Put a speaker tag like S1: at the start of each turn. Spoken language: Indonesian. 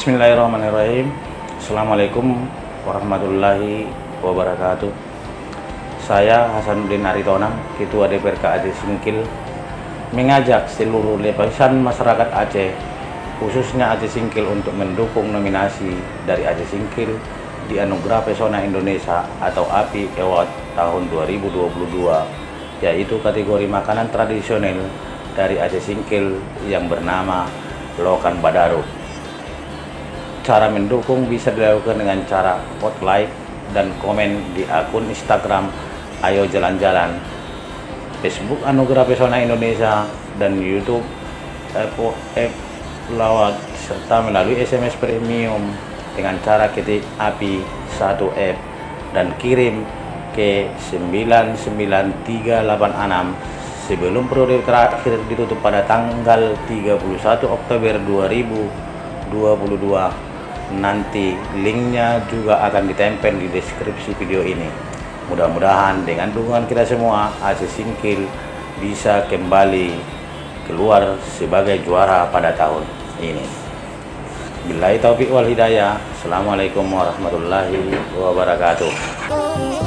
S1: Bismillahirrahmanirrahim. Assalamualaikum warahmatullahi wabarakatuh. Saya Hasanuddin Aritonang, Ketua DPRK Aceh Singkil, mengajak seluruh lapisan masyarakat Aceh, khususnya Aceh Singkil, untuk mendukung nominasi dari Aceh Singkil di Anugerah Pesona Indonesia atau API Award tahun 2022, yaitu kategori makanan tradisional dari Aceh Singkil yang bernama Lokan Badaro. Cara mendukung bisa dilakukan dengan cara vote, like, dan komen di akun Instagram Ayo Jalan-Jalan, Facebook Anugerah Pesona Indonesia, dan YouTube Lawat, serta melalui SMS premium dengan cara ketik API 1F dan kirim ke 99386 sebelum periode terakhir ditutup pada tanggal 31 Oktober 2022. Nanti linknya juga akan ditempel di deskripsi video ini. Mudah-mudahan dengan dukungan kita semua, Aceh Singkil bisa kembali keluar sebagai juara pada tahun ini. Billahi taufiq wal hidayah. Assalamualaikum warahmatullahi wabarakatuh.